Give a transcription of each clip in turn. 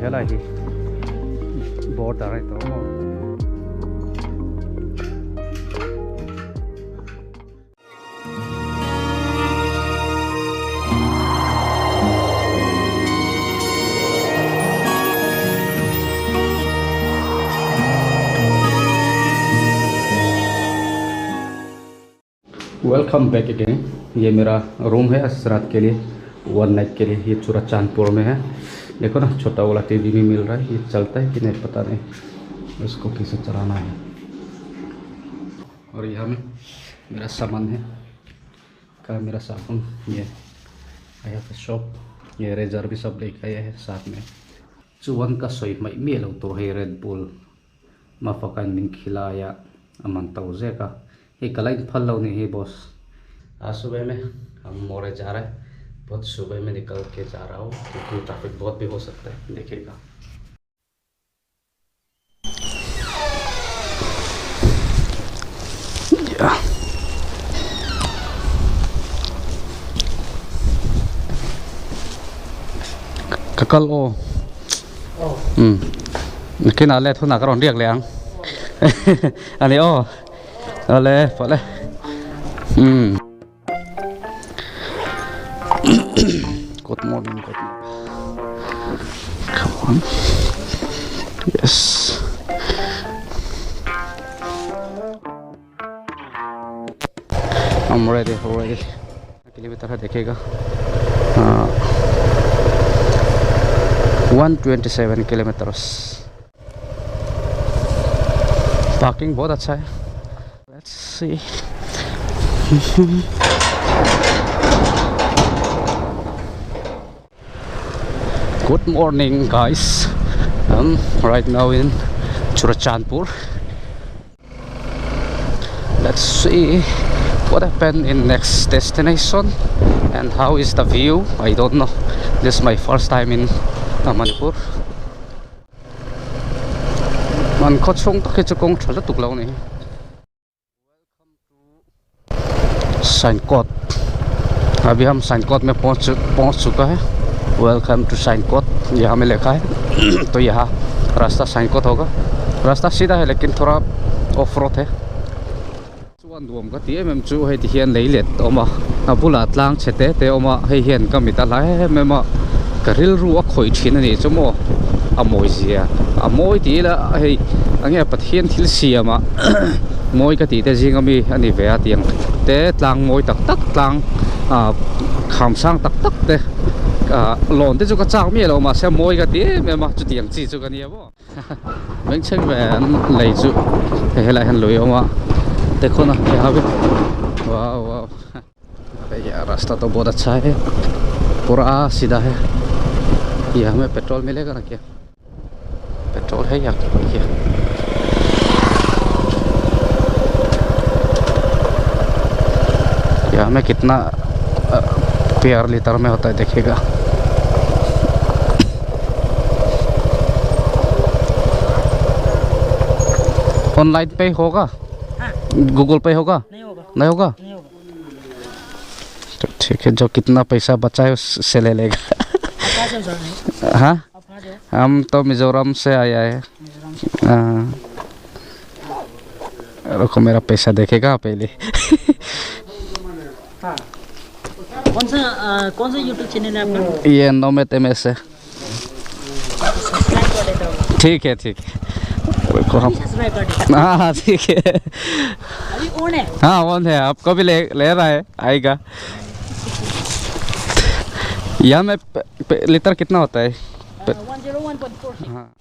हेला ही board आ रहा है तो वेलकम बैक अगेन। ये मेरा रूम है इस रात के लिए, वन नाइट के लिए। ये चूड़ाचांदपुर में है। देखो ना, छोटा वाला टीवी भी मिल रहा है। ये चलता है कि नहीं पता नहीं, इसको कैसे चलाना है। और यहाँ में मेरा सामान है का, मेरा साबुन, ये आया था शॉप, ये रेजर भी सब लेके आया है साथ में। चुवन का सोई मई मेलो तो है रेड बुल मफकान मिन खिलाया अमन तौजे का। ये कल फल लो नहीं है बॉस। आज सुबह में हम मोरे जा रहे हैं। बहुत सुबह में निकल के जा रहा हूँ क्योंकि ट्रैफिक बहुत भी हो सकता है, देखिएगा। कल ओ किन आले थोड़ा करो रियक ले आंग अने ओ आले पले Good morning, good morning. Come on. Yes. I'm ready already. Kilometre है देखिएगा, 127 किलोमीटर्स। पार्किंग बहुत अच्छा है। Let's see. Good morning, guys. I'm right now in Churachandpur. Let's see what happened in next destination and how is the view. I don't know. This is my first time in Manipur. Man ko chung tak chu kong thal tuk lo ni. Welcome to Sainkot. अभी हम साइनकोट में पहुंच चुका है। Welcome to साइनकोट यहाँ में लिखा है। तो यहाँ रास्ता साइनकोट होगा। रास्ता सीधा है लेकिन थोड़ा ऑफ रोड है। दुम का तीये में चू है हियन ले लेत ओमा अबुला तलांग छते ते ओमा है हियन का मिता लाए में मा करिल रुआ खोई छिन नि चमो अमोई जिया अमोई तीला है अंगे पथियन थिल सियामा मोई का तीते जिंगमी अनि वेया तियंग ते तलांग मोई तक तक तलांग खामसांग तक तक ते लोन ते जो का चांग में लो मा से मोई का तीये में मा चु तियंग ची जो का नि बो मेंग छेंग में ले चु हेला हन लोयो मा। देखो ना यहाँ पे, वाह वाह। अरे यार रास्ता तो बहुत अच्छा है, पूरा सीधा है। ये हमें पेट्रोल मिलेगा ना क्या? पेट्रोल है या क्या? यहाँ में कितना पेयर लीटर में होता है देखिएगा। ऑनलाइन पे होगा, गूगल पे होगा? नहीं होगा। नहीं होगा? नहीं होगा। तो ठीक है, जो कितना पैसा बचा है उससे ले लेगा। हाँ, हम तो मिजोरम से आया है। रुको मेरा पैसा देखेगा पहले। कौन सा यूट्यूब चैनल है आपका? ये नोमेट एमएस है। ठीक है ठीक है, रुको हम। हाँ ठीक है, अभी ऑन है। हाँ ऑन है, आपको भी ले रहा है, आएगा। यहाँ में लीटर कितना होता है? 101.4। हाँ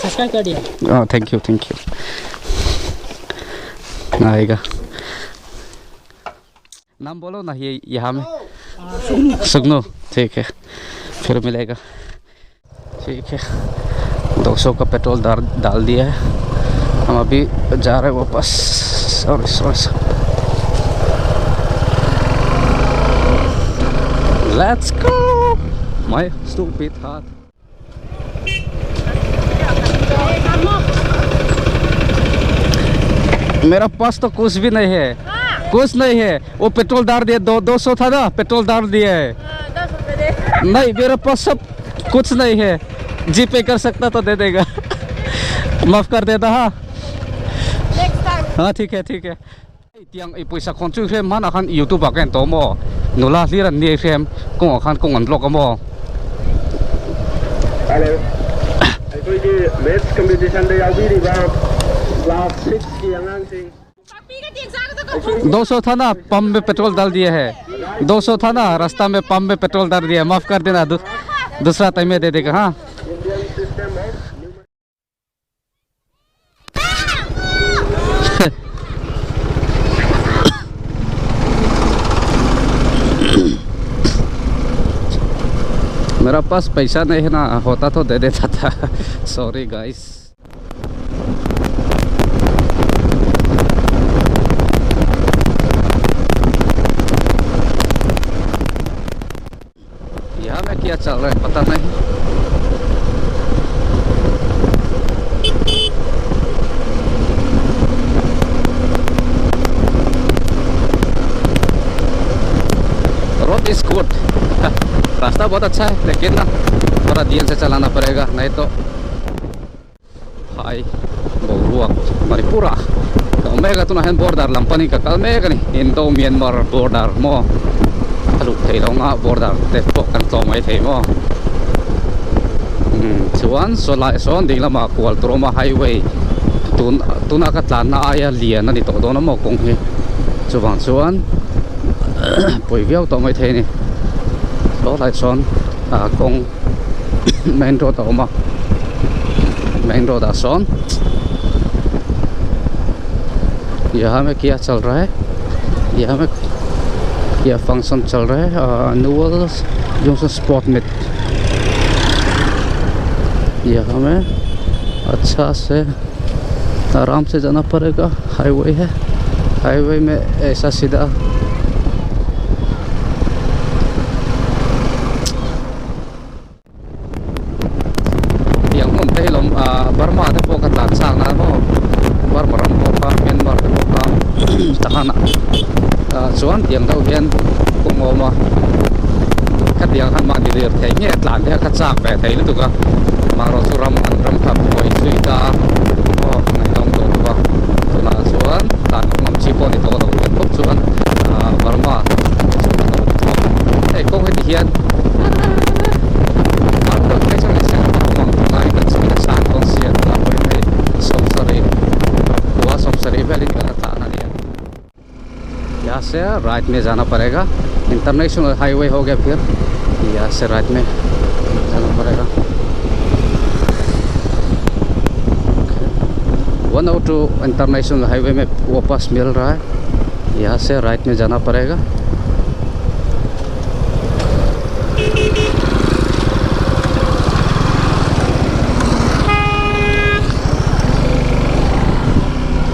सब्सक्राइब कर दिया। हाँ थैंक यू आएगा। नाम बोलो ना, ये यहाँ में सुगनू। ठीक है, फिर मिलेगा। ठीक है, 200 का पेट्रोल डाल दिया है। हम अभी जा रहे हैं वापस। Sorry let's go my stupid heart. मेरा पास तो कुछ भी नहीं है, कुछ नहीं है। वो पेट्रोल डाल दिया, 200 था ना, पेट्रोल डाल दिया है। नहीं मेरे पास सब कुछ नहीं है, जी पे कर सकता तो दे देगा। माफ कर देता। हाँ हाँ ठीक है ठीक है। tiang i puisa khon chu frame man akhan youtube aken to mo nula hliran ni frame kong akhan kong an block mo. Hello. ꯑꯩꯈꯣꯏꯒꯤ ꯃꯦꯠꯁ ꯀꯝꯄꯤꯇꯤꯁꯟꯗ ꯌꯥꯎꯕꯤꯔꯤꯕ क्लास 6 की अꯉꯥꯡꯁꯤꯡ 200 था ना, पंप में पेट्रोल डाल दिए है। 200 था ना, रास्ता में पंप में पेट्रोल डाल दिया, माफ कर देना। दूसरा टाइम में दे देगा। हाँ इंडियन सिस्टम ऑफ मेरा पास पैसा नहीं है ना, होता तो दे देता था। Sorry guys. यहाँ में क्या चल रहा है पता नहीं। रोड इज गुड, रास्ता बहुत अच्छा है, लेकिन ना थोड़ा ध्यान से चलाना पड़ेगा, नहीं तो हाई बहुरुआ मणिपुरा कमेगा तो ना बॉर्डर लंपनी का कल में कनी इंडो म्यांमार बॉर्डर मो अलू थे लोंगा बॉर्डर ते पोकन तो mai थे मो chuan sola son ding lama kwal troma highway tuna ka tlan na aya lian ani to do na mo kong hi chuwang chuan poi viau to mai the ni so lai son kong main road to ma main road a son। यहाँ में क्या चल रहा है, यहाँ में क्या function चल रहा है, एनुअल जो स्पोर्ट मीट। यहाँ में अच्छा से आराम से जाना पड़ेगा, हाईवे है, हाईवे में ऐसा सीधा yang mun te lom Burma te po ka tan sang na mo Burma ram po ka Myanmar te po ka takana chuan tiang dau hian kung ma ka tiang han ma di ler thei nge tlan te ka chak pe thei lu tu ka ma ro su ram an ram thap poi sui ta o ngai dong to ba tu na chuan tan ngam chi po ni to do te po chuan Burma ei kong he hian यहाँ से right में जाना पड़ेगा, international highway हो गया, फिर यहाँ से राइट में जाना पड़ेगा। 102 इंटरनेशनल हाईवे में वापस मिल रहा है, यहाँ से राइट में जाना पड़ेगा।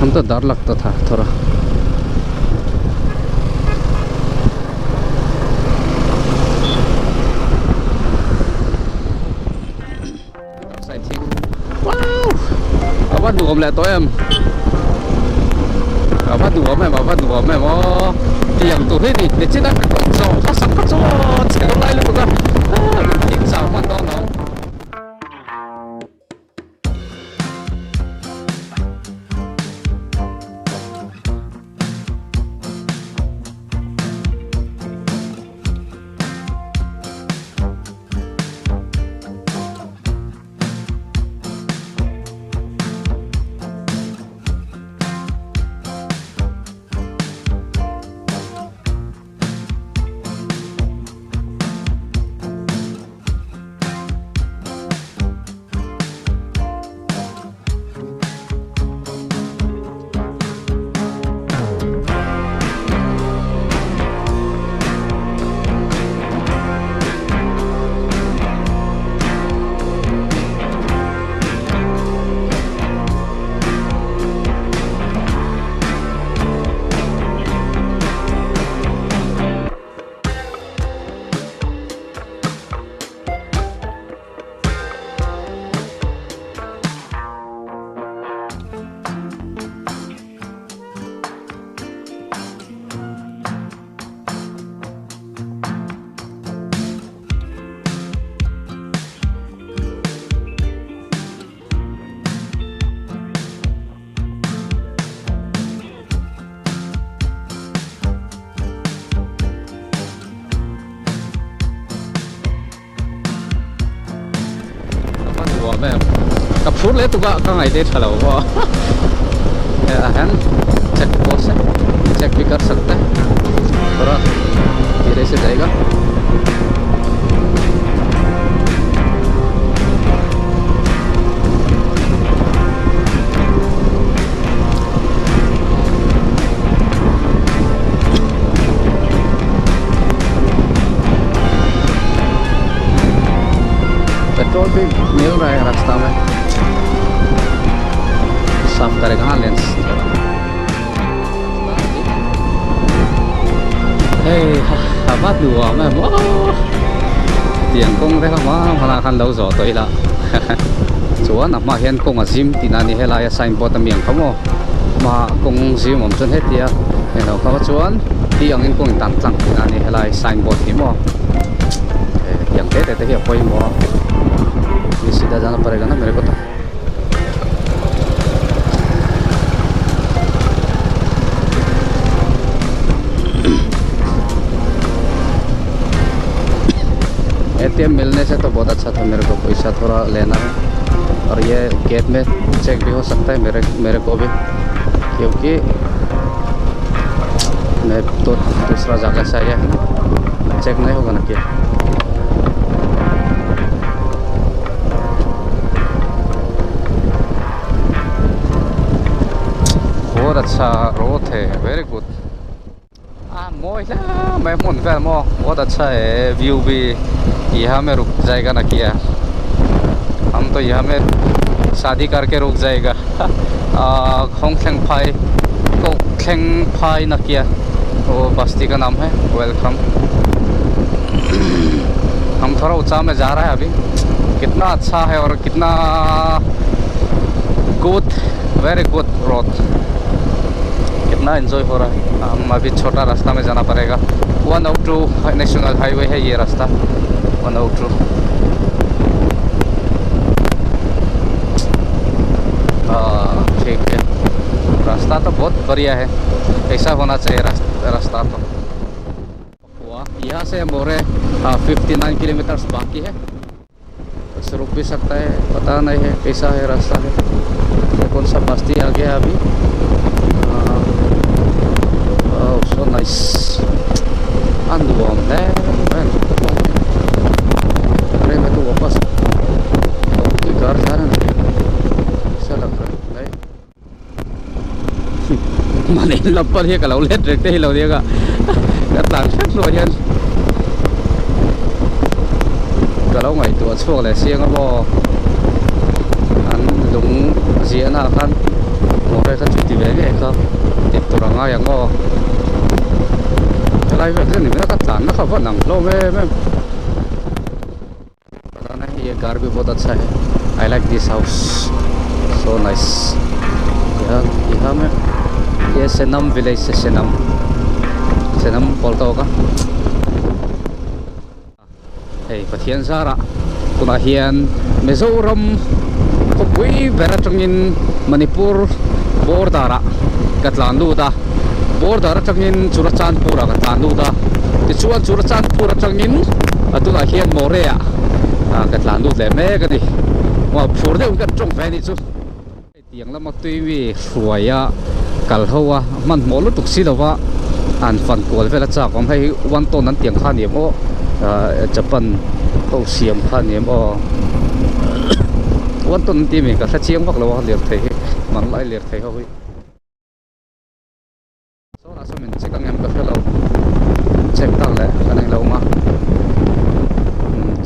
हम तो डर लगता था थोड़ा। bắt đùa lại tối em bắt đùa em ó tiền tụi thế thì để chết đã phải còn sầu phát sắp phát sầu sẽ không lại luôn cả tiền sao mà to nó मैं कब फूल ले तो का ngày date hello वो है check post है check भी कर सकते हैं थोड़ा धीरे से जाएगा पेट्रोल भी मिल रहा है रास्ता में साफ करेगा हाँ lens bắt đùa mà tiền công đấy không mà là khăn lâu rồi tôi là chúa nằm mà hiện công ở gym thì là đi hay là sign board miệng không mà công gym một chân hết thì hiện đâu không chúa thì ông in công tặng tặng thì là đi hay là sign board thì mà hiện thế thì hiểu quay mà ये सीधा जाना पड़ेगा ना मेरे को तो ATM मिलने से तो बहुत अच्छा था मेरे को पैसा थोड़ा लेना है और ये गेट में चेक भी हो सकता है मेरे को भी क्योंकि मैं तो दूसरा जगह से आया है चेक नहीं होगा ना क्या बहुत अच्छा रोड है वेरी गुड मोइला मैं मुन फैल मो बहुत अच्छा है व्यू भी यहाँ में रुक जाएगा ना किया हम तो यहाँ में शादी करके रुक जाएगा खोंगखेंग फाई ना किया वो बस्ती का नाम है वेलकम हम थोड़ा ऊंचा में जा रहा है अभी कितना अच्छा है और कितना गुड वेरी गुड रोड कितना एंजॉय हो रहा है हम अभी छोटा रास्ता में जाना पड़ेगा 102 नेशनल हाईवे है ये रास्ता 102 ठीक है रास्ता तो बहुत बढ़िया है ऐसा होना चाहिए रास्ता तो यहाँ से मोरे 59 किलोमीटर बाकी है तो रुक भी सकता है पता नहीं है कैसा है रास्ता है कौन सा बस्ती आ गया अभी so nice underwarm there man अरे मैं तो वापस तो घर जा रहा है ऐसा लग रहा है मैंने लपड़ ये कलाऊ ले ट्रैक्टर ही लो दिएगा कतार शक लो यार कलाऊ ngàyตัวช่วงเลยเสียงก็บ่อันหลงเสียหน้าคันโอ้ได้ก็จุดที่เวนี่ครับติดตัวรังอ่ะยังก็อะไรแบบนี้ไม่ต้องตัดนะครับว่าหนังเราไม่पता नहीं ये घर भी बहुत अच्छा है I like this house so nice यहाँ में ये सेनम विलेज से सेनम बोलता होगा hey pathian sara kuna hian Mizoram kopui beratangin Manipur bordara katlandu da border atangin Churachandpur katlandu da tichuan Churachandpur atangin atuna hian morea katlandu le me kani wa phurde un ka trong fe ni chu tiang lama tuiwi hruaya kalhowa man molu tuksi lawa an fan kol vela cha kom hai wan ton an tiang kha ni mo Japan ho siam kha ni mo wan ton ti mi ka chiang bak lawa ler thei man lai ler thei ho so la so min chekang em ka fellow check ta le kanang lo ma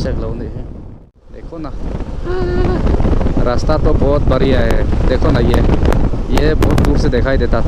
check lo ni देखो ना रास्ता तो बहुत बढ़िया है देखो ना ये बहुत दूर से दिखाई देता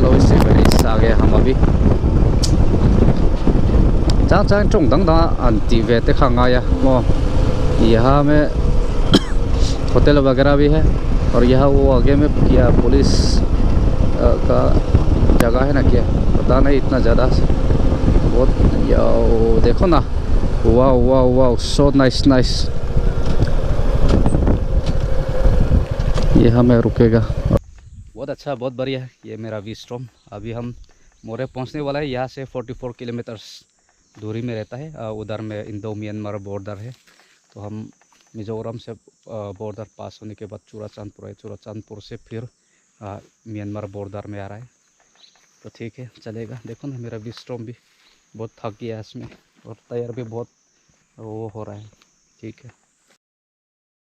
Loisi village आ गए हम अभी चांग चोंग दंग दा अंती वेते खांगा या वो यहाँ में होटल वगैरह भी है और यहाँ वो आगे में किया पुलिस का जगह है ना क्या पता नहीं, इतना ज़्यादा बहुत। यो देखो ना, वाह वाह वाह, सो नाइस नाइस। ये हमें रुकेगा, बहुत अच्छा, बहुत बढ़िया है ये मेरा वी-स्टॉर्म। अभी हम मोरे पहुंचने वाला है। यहाँ से 44 किलोमीटर दूरी में रहता है। उधर में इंडो म्यांमार बॉर्डर है। तो हम मिज़ोरम से बॉर्डर पास होने के बाद चूड़ाचांदपुर है, चूड़ाचांदपुर से फिर म्यांमार बॉर्डर में आ रहा है। तो ठीक है, चलेगा। देखो ना मेरा वी-स्टॉर्म भी बहुत थक गया है इसमें, और टायर भी बहुत वो हो रहा है। ठीक है।